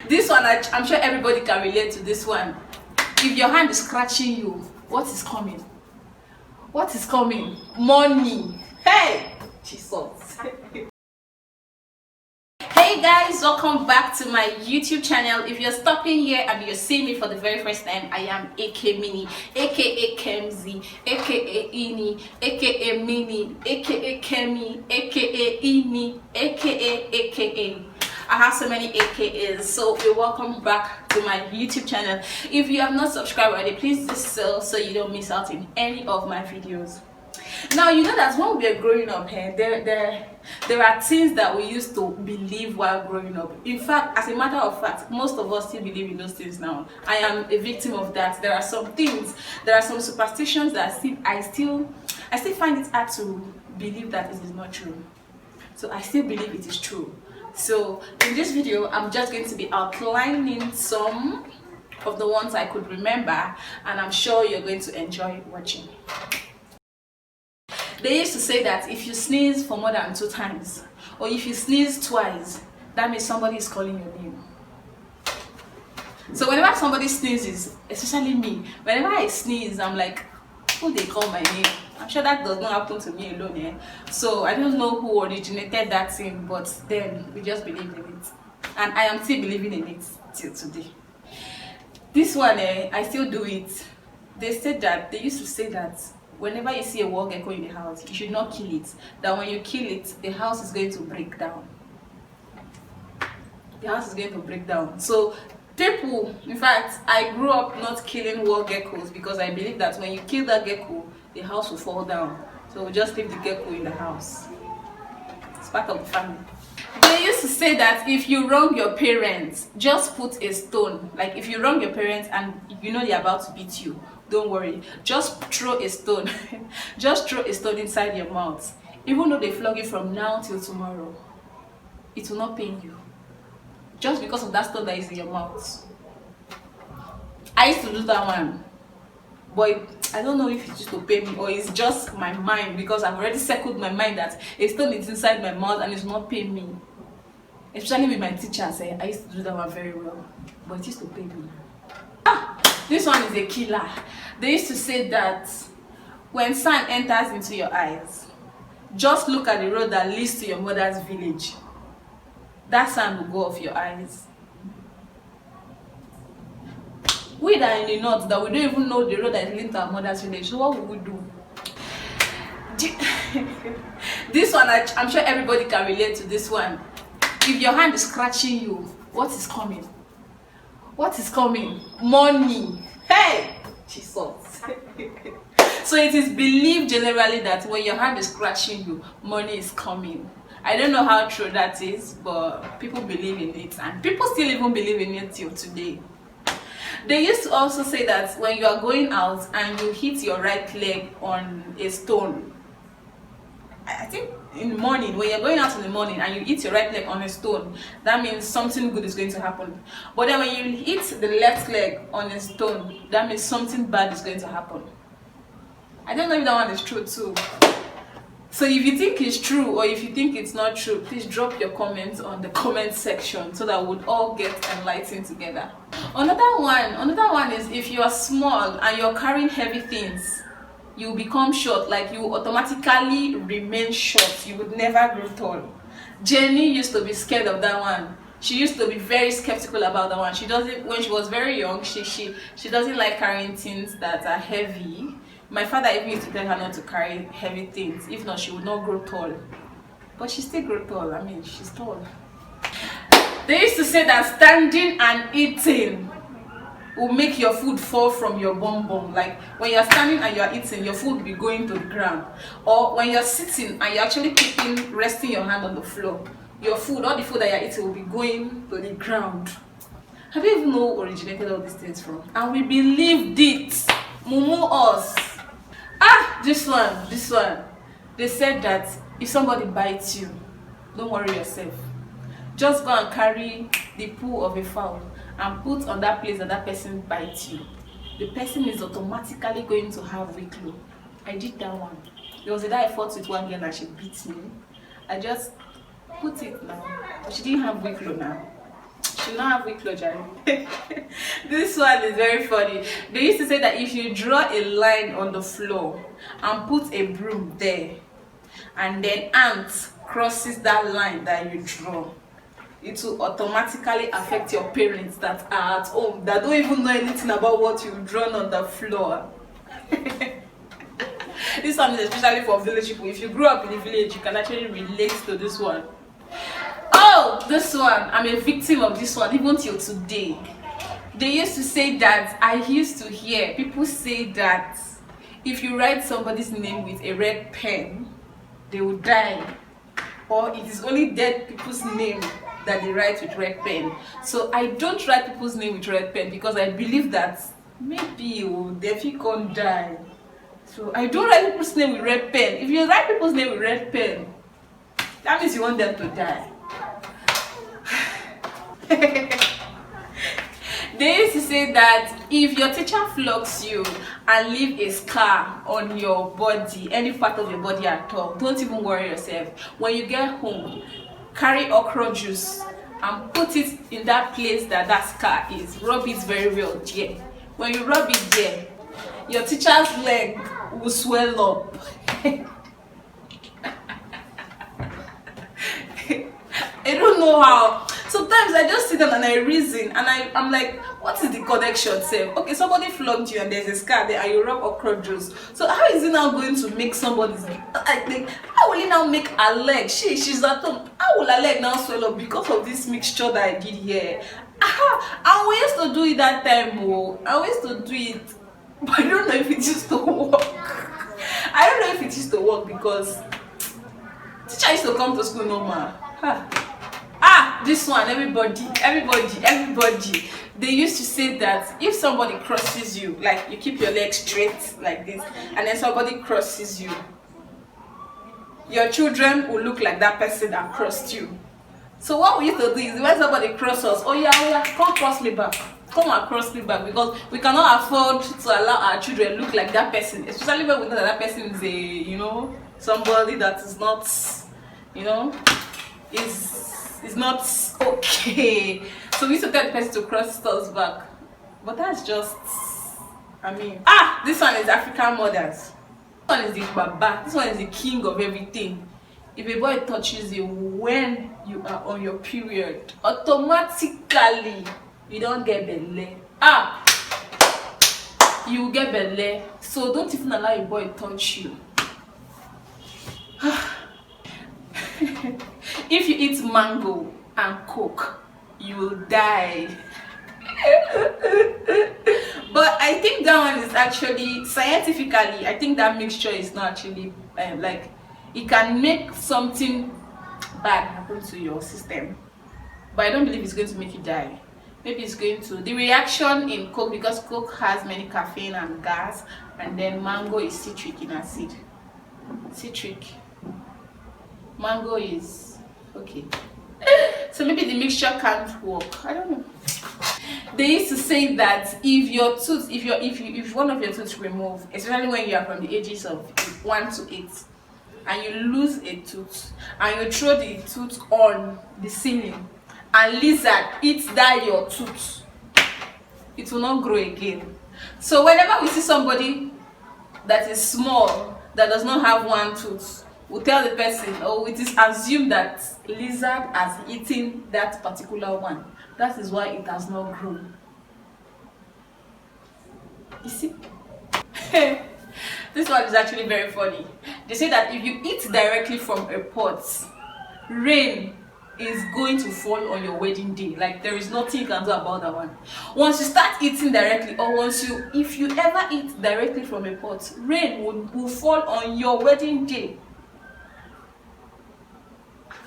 This one, I'm sure everybody can relate to this one. If your hand is scratching you, what is coming? What is coming? Money. Hey, Jesus. Hey guys, welcome back to my YouTube channel. If you're stopping here and you're seeing me for the very first time, I am AK Mini, aka Kemzi, aka Ini, aka Mini, aka Kemi, aka Ini, aka. I have so many AKAs, so you're welcome back to my YouTube channel. If you have not subscribed already, please do so you don't miss out in any of my videos. Now, you know that when we were growing up here, there are things that we used to believe while growing up. In fact, as a matter of fact, most of us still believe in those things now. I am a victim of that. There are some things, there are some superstitions that I still find it hard to believe that it is not true. So I still believe it is true. So in this video, I'm just going to be outlining some of the ones I could remember, and I'm sure you're going to enjoy watching. They used to say that if you sneeze for more than 2 times, or if you sneeze twice, that means somebody is calling your name. So whenever somebody sneezes, especially me, whenever I sneeze, I'm like, who they call my name? I'm sure that does not happen to me alone, eh? So I don't know who originated that thing, but then we just believed in it. And I am still believing in it till today. This one, I still do it. They used to say that whenever you see a wall gecko in the house, you should not kill it. That when you kill it, the house is going to break down. The house is going to break down. So people, in fact, I grew up not killing wall geckos because I believe that when you kill that gecko, the house will fall down. So we'll just leave the gecko in the house. It's part of the family. They used to say that if you wrong your parents, just put a stone. Like if you wrong your parents and you know they're about to beat you, don't worry. Just throw a stone. Just throw a stone inside your mouth. Even though they flog you from now till tomorrow, it will not pain you. Just because of that stone that is in your mouth. I used to do that one. But I don't know if it used to pain me or it's just my mind, because I've already circled my mind that a stone is inside my mouth and it's not pain me. Especially with my teachers, I used to do that one very well. But it used to pain me. This one is a killer. They used to say that when sun enters into your eyes, just look at the road that leads to your mother's village. That sun will go off your eyes. We that are in the north, that we don't even know the road that leads to our mother's village. So what will we do? This one, I'm sure everybody can relate to this one. If your hand is scratching you, what is coming? What is coming? Money. Hey, Jesus. So it is believed generally that when your hand is scratching you, money is coming. I don't know how true that is, but people believe in it, and people still even believe in it till today. They used to also say that when you are going out and you hit your right leg on a stone, I think in the morning, when you're going out in the morning and you hit your right leg on a stone, that means something good is going to happen. But then when you hit the left leg on a stone, that means something bad is going to happen. I don't know if that one is true too. So if you think it's true or if you think it's not true, please drop your comments on the comment section so that we'll all get enlightened together. Another one is if you are small and you're carrying heavy things, you become short. Like you automatically remain short. You would never grow tall. Jenny used to be scared of that one. She used to be very skeptical about that one. She doesn't, when she was very young, she doesn't like carrying things that are heavy. My father even used to tell her not to carry heavy things. If not, she would not grow tall. But she still grew tall. I mean, she's tall. They used to say that standing and eating will make your food fall from your bum bum. Like when you're standing and you're eating, your food will be going to the ground. Or when you're sitting and you're actually resting your hand on the floor, your food, all the food that you're eating will be going to the ground. Have you even know who originated all these things from? And we believed it. Mumu us. This one. They said that if somebody bites you, don't worry yourself. Just go and carry the poo of a fowl and put on that place that person bites you. The person is automatically going to have weak low. I did that one. There was a day I fought with one girl and she beat me. I just put it now. But she didn't have weak low now. She not have weak closure. This one is very funny. They used to say that if you draw a line on the floor and put a broom there, and then ants crosses that line that you draw, it will automatically affect your parents that are at home, that don't even know anything about what you've drawn on the floor. This one is especially for village people. If you grew up in the village, you can actually relate to this one. Oh, this one, I'm a victim of this one even till today. They used to say that, I used to hear people say that if you write somebody's name with a red pen, they will die, or it is only dead people's name that they write with red pen. So I don't write people's name with red pen because I believe that maybe they can't die. So I don't write people's name with red pen. If you write people's name with red pen, that means you want them to die. They used to say that if your teacher flogs you and leave a scar on your body, any part of your body at all, don't even worry yourself. When you get home, carry okra juice and put it in that place that scar is. Rub it very well there. When you rub it there, your teacher's leg will swell up. I don't know how. Sometimes I just sit down and I reason, and I'm like, what is the connection, sir? Okay, somebody flogged you and there's a scar there and you rub okra juice. So how is it now going to make somebody's, I think, how will it now make her leg? She's at home. How will her leg now swell up because of this mixture that I did here? And we used to do it that time, and we used to do it, but I don't know if it used to work. I don't know if it used to work because teacher used to come to school normal. This one, everybody. They used to say that if somebody crosses you, like you keep your legs straight like this, and then somebody crosses you, your children will look like that person that crossed you. So what we used to do is when somebody crosses us, oh yeah, come cross me back. Come and cross me back, because we cannot afford to allow our children look like that person, especially when we know that person is a, somebody that is not, is not okay. So we used to tell the person to cross us back. But that's just, this one is African mothers. This one is the baba. This one is the king of everything. If a boy touches you when you are on your period, automatically you don't get belly. You get belly. So don't even allow a boy to touch you. If you eat mango and coke, you will die. But I think that one is actually, scientifically, I think that mixture is not actually it can make something bad happen to your system, but I don't believe it's going to make you die. Maybe it's going to, the reaction in coke, because coke has many caffeine and gas, and then mango is citric in acid. Mango is okay. So maybe the mixture can't work. I don't know. They used to say that if your tooth, if one of your teeth remove, especially when you are from the ages of 1 to 8, and you lose a tooth and you throw the tooth on the ceiling and lizard eats that your tooth, it will not grow again. So whenever we see somebody that is small, that does not have one tooth, we'll tell the person, it is assumed that lizard has eaten that particular one. That is why it has not grown. You see? This one is actually very funny. They say that if you eat directly from a pot, rain is going to fall on your wedding day. Like, there is nothing you can do about that one. Once you start eating directly, or if you ever eat directly from a pot, rain will fall on your wedding day.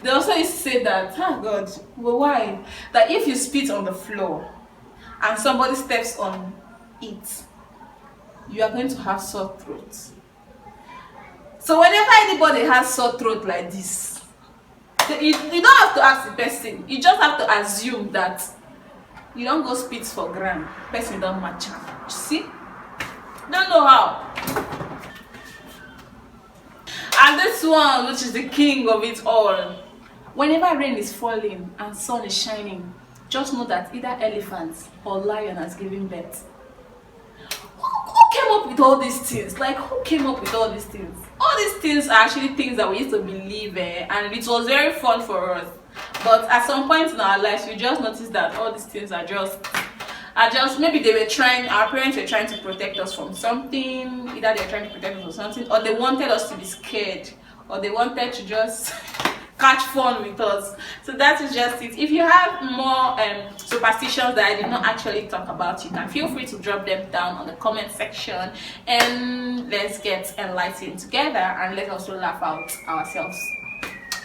They also used to say that, why? That if you spit on the floor and somebody steps on it, you are going to have sore throat. So whenever anybody has sore throat like this, you don't have to ask the person. You just have to assume that you don't go spit for ground. Person don't match up. You see? Don't know how. And this one, which is the king of it all, whenever rain is falling and sun is shining, just know that either elephant or lion has given birth. Who came up with all these things? Like, who came up with all these things? All these things are actually things that we used to believe in, and it was very fun for us. But at some point in our lives, we just noticed that all these things are just maybe they were trying, our parents were trying to protect us from something. Either they're trying to protect us from something, or they wanted us to be scared, or they wanted to just catch fun with us. So that is just it. If you have more superstitions that I did not actually talk about, you can feel free to drop them down on the comment section, and let's get enlightened together, and let's also laugh out ourselves.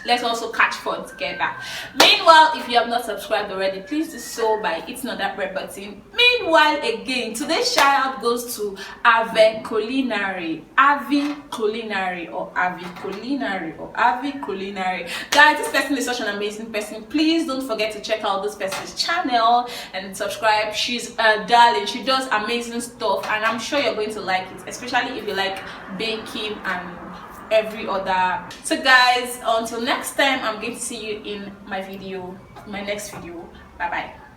Let's also catch fun together. Meanwhile, if you have not subscribed already, please do so by hitting on that red button. Meanwhile, again, today's shout out goes to Ave Culinary. Avi Culinary or Avi Culinary or Avi Culinary. Guys, this person is such an amazing person. Please don't forget to check out this person's channel and subscribe. She's a darling. She does amazing stuff, and I'm sure you're going to like it, especially if you like baking and every other. So guys, until next time, I'm going to see you in my next video. Bye bye.